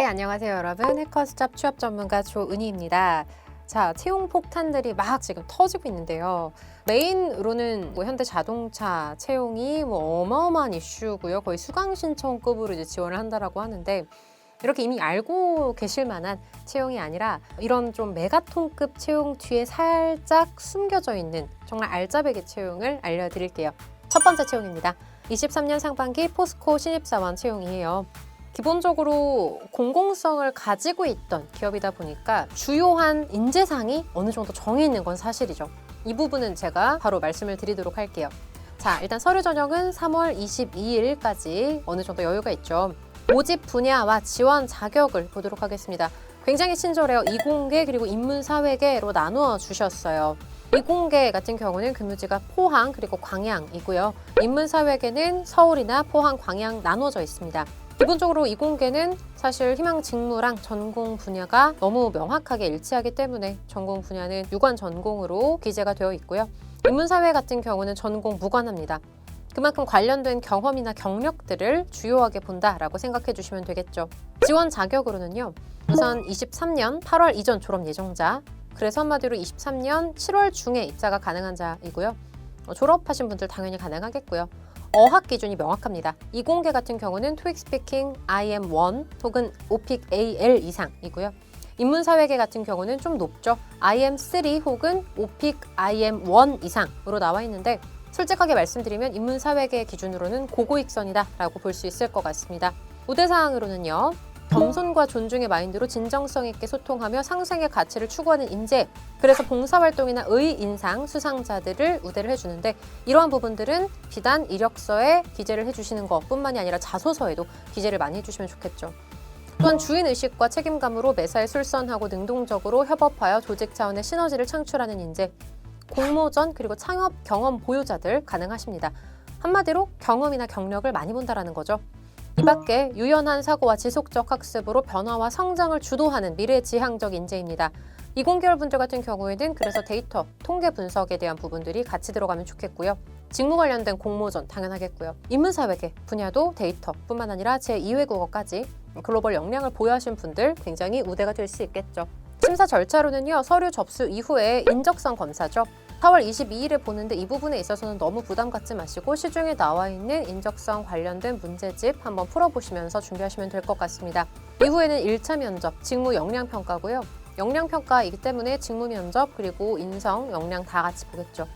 네, 안녕하세요 여러분. 해커스잡 취업 전문가 조은희입니다. 자, 채용 폭탄들이 막 지금 터지고 있는데요. 메인으로는 현대자동차 채용이 어마어마한 이슈고요. 거의 수강 신청급으로 이제 지원을 한다라고 하는데, 이렇게 이미 알고 계실 만한 채용이 아니라 이런 좀 메가톤급 채용 뒤에 살짝 숨겨져 있는 정말 알짜배기 채용을 알려드릴게요. 첫 번째 채용입니다. 23년 상반기 포스코 신입사원 채용이에요. 기본적으로 공공성을 가지고 있던 기업이다 보니까 주요한 인재상이 어느 정도 정해 있는 건 사실이죠. 이 부분은 제가 바로 말씀을 드리도록 할게요. 자, 일단 서류 전형은 3월 22일까지 어느 정도 여유가 있죠. 모집 분야와 지원 자격을 보도록 하겠습니다. 굉장히 친절해요. 이공계 그리고 인문사회계로 나누어 주셨어요. 이공계 같은 경우는 근무지가 포항 그리고 광양이고요. 인문사회계는 서울이나 포항, 광양 나눠져 있습니다. 기본적으로 이공계는 사실 희망 직무랑 전공 분야가 너무 명확하게 일치하기 때문에 전공 분야는 유관 전공으로 기재가 되어 있고요. 인문사회 같은 경우는 전공 무관합니다. 그만큼 관련된 경험이나 경력들을 주요하게 본다라고 생각해 주시면 되겠죠. 지원 자격으로는요. 우선 23년 8월 이전 졸업 예정자, 그래서 한마디로 23년 7월 중에 입사가 가능한 자이고요. 졸업하신 분들 당연히 가능하겠고요. 어학 기준이 명확합니다. 이공계 같은 경우는 토익 스피킹 IM1 혹은 오픽 AL 이상이고요. 인문사회계 같은 경우는 좀 높죠. IM3 혹은 오픽 IM1 이상으로 나와 있는데, 솔직하게 말씀드리면 인문사회계 기준으로는 고고익선이다라고 볼 수 있을 것 같습니다. 우대사항으로는요. 겸손과 존중의 마인드로 진정성 있게 소통하며 상생의 가치를 추구하는 인재, 그래서 봉사활동이나 의인상 수상자들을 우대를 해주는데, 이러한 부분들은 비단 이력서에 기재를 해주시는 것뿐만이 아니라 자소서에도 기재를 많이 해주시면 좋겠죠. 또한 주인의식과 책임감으로 매사에 솔선하고 능동적으로 협업하여 조직 차원의 시너지를 창출하는 인재, 공모전 그리고 창업 경험 보유자들 가능하십니다. 한마디로 경험이나 경력을 많이 본다라는 거죠. 이 밖에 유연한 사고와 지속적 학습으로 변화와 성장을 주도하는 미래지향적 인재입니다. 이공계열 분들 같은 경우에는 그래서 데이터, 통계 분석에 대한 부분들이 같이 들어가면 좋겠고요. 직무 관련된 공모전 당연하겠고요. 인문사회계 분야도 데이터뿐만 아니라 제2외국어까지 글로벌 역량을 보유하신 분들 굉장히 우대가 될 수 있겠죠. 심사 절차로는요. 서류 접수 이후에 인적성 검사죠. 4월 22일에 보는데 이 부분에 있어서는 너무 부담 갖지 마시고 시중에 나와 있는 인적성 관련된 문제집 한번 풀어보시면서 준비하시면 될 것 같습니다. 이후에는 1차 면접, 직무 역량 평가고요. 역량 평가이기 때문에 직무 면접 그리고 인성, 역량 다 같이 보겠죠.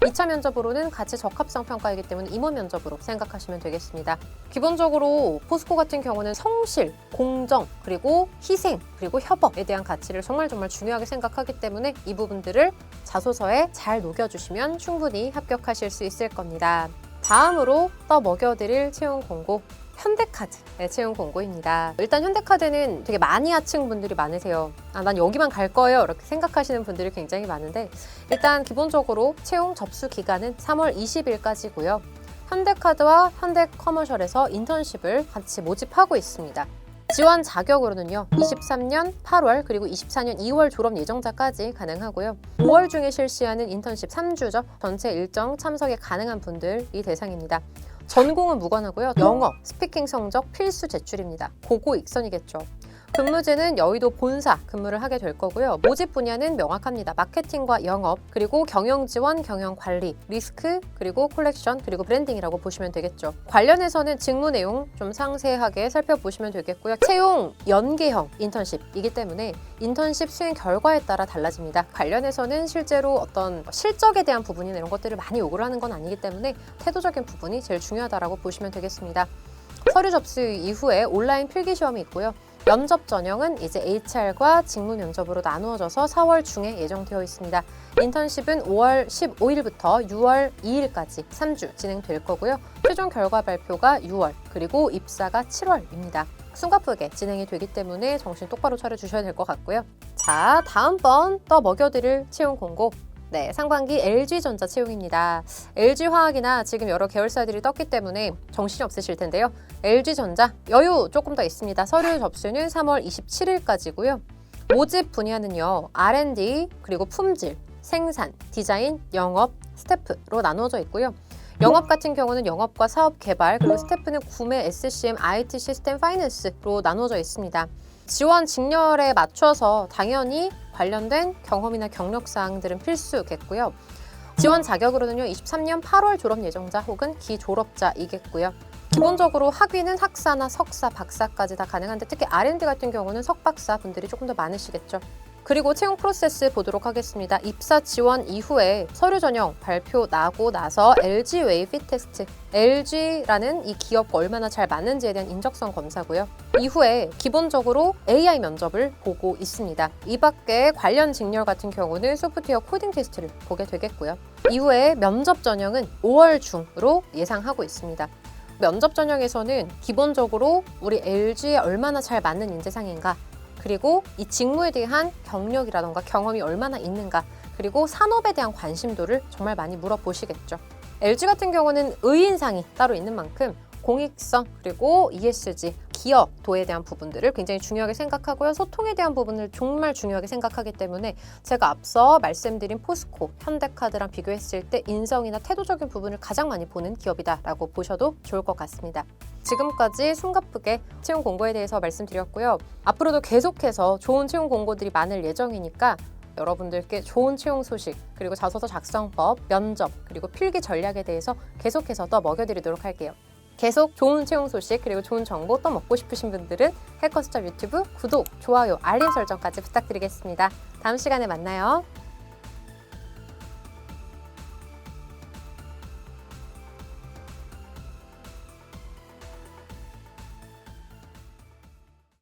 2차 면접으로는 같이 적합성 평가이기 때문에 임원 면접으로 생각하시면 되겠습니다. 기본적으로 포스코 같은 경우는 성실, 공정, 그리고 희생, 그리고 협업에 대한 가치를 정말 중요하게 생각하기 때문에 이 부분들을 자소서에 잘 녹여주시면 충분히 합격하실 수 있을 겁니다. 다음으로 떠먹여드릴 채용 공고, 현대카드의 채용 공고입니다. 일단 현대카드는 되게 마니아층 분들이 많으세요. 난 여기만 갈 거예요 이렇게 생각하시는 분들이 굉장히 많은데, 일단 기본적으로 채용 접수 기간은 3월 20일까지고요. 현대카드와 현대커머셜에서 인턴십을 같이 모집하고 있습니다. 지원 자격으로는요. 23년 8월 그리고 24년 2월 졸업 예정자까지 가능하고요. 5월 중에 실시하는 인턴십 3주죠. 전체 일정 참석에 가능한 분들이 대상입니다. 전공은 무관하고요. 영어, 스피킹 성적 필수 제출입니다. 고고익선이겠죠. 근무제는 여의도 본사 근무를 하게 될 거고요. 모집 분야는 명확합니다. 마케팅과 영업, 그리고 경영지원, 경영관리, 리스크, 그리고 콜렉션, 그리고 브랜딩이라고 보시면 되겠죠. 관련해서는 직무 내용 좀 상세하게 살펴보시면 되겠고요. 채용 연계형 인턴십이기 때문에 인턴십 수행 결과에 따라 달라집니다. 관련해서는 실제로 어떤 실적에 대한 부분이나 이런 것들을 많이 요구를 하는 건 아니기 때문에 태도적인 부분이 제일 중요하다고 보시면 되겠습니다. 서류 접수 이후에 온라인 필기시험이 있고요. 면접 전형은 이제 HR과 직무 면접으로 나누어져서 4월 중에 예정되어 있습니다. 인턴십은 5월 15일부터 6월 2일까지 3주 진행될 거고요. 최종 결과 발표가 6월, 그리고 입사가 7월입니다. 숨가쁘게 진행이 되기 때문에 정신 똑바로 차려주셔야 될 것 같고요. 자, 다음번 떠먹여드릴 채용 공고. 네, 상반기 LG전자 채용입니다. LG화학이나 지금 여러 계열사들이 떴기 때문에 정신이 없으실 텐데요. LG전자 여유 조금 더 있습니다. 서류 접수는 3월 27일까지고요. 모집 분야는요. R&D, 그리고 품질, 생산, 디자인, 영업, 스태프로 나누어져 있고요. 영업 같은 경우는 영업과 사업 개발, 그리고 스태프는 구매, SCM, IT 시스템, 파이낸스로 나누어져 있습니다. 지원 직렬에 맞춰서 당연히 관련된 경험이나 경력 사항들은 필수겠고요. 지원 자격으로는요, 23년 8월 졸업 예정자 혹은 기졸업자이겠고요. 기본적으로 학위는 학사나 석사, 박사까지 다 가능한데 특히 R&D 같은 경우는 석박사 분들이 조금 더 많으시겠죠. 그리고 채용 프로세스 보도록 하겠습니다. 입사 지원 이후에 서류 전형 발표 나고 나서 LG 웨이 핏 테스트, LG라는 이 기업과 얼마나 잘 맞는지에 대한 인적성 검사고요. 이후에 기본적으로 AI 면접을 보고 있습니다. 이 밖에 관련 직렬 같은 경우는 소프트웨어 코딩 테스트를 보게 되겠고요. 이후에 면접 전형은 5월 중으로 예상하고 있습니다. 면접 전형에서는 기본적으로 우리 LG에 얼마나 잘 맞는 인재상인가, 그리고 이 직무에 대한 경력이라던가 경험이 얼마나 있는가, 그리고 산업에 대한 관심도를 정말 많이 물어보시겠죠. LG 같은 경우는 의인상이 따로 있는 만큼 공익성 그리고 ESG, 기여도에 대한 부분들을 굉장히 중요하게 생각하고요. 소통에 대한 부분을 정말 중요하게 생각하기 때문에 제가 앞서 말씀드린 포스코, 현대카드랑 비교했을 때 인성이나 태도적인 부분을 가장 많이 보는 기업이다라고 보셔도 좋을 것 같습니다. 지금까지 숨가쁘게 채용 공고에 대해서 말씀드렸고요. 앞으로도 계속해서 좋은 채용 공고들이 많을 예정이니까 여러분들께 좋은 채용 소식, 그리고 자소서 작성법, 면접, 그리고 필기 전략에 대해서 계속해서 더 먹여드리도록 할게요. 계속 좋은 채용 소식 그리고 좋은 정보 또 먹고 싶으신 분들은 해커스톱 유튜브 구독, 좋아요, 알림 설정까지 부탁드리겠습니다. 다음 시간에 만나요.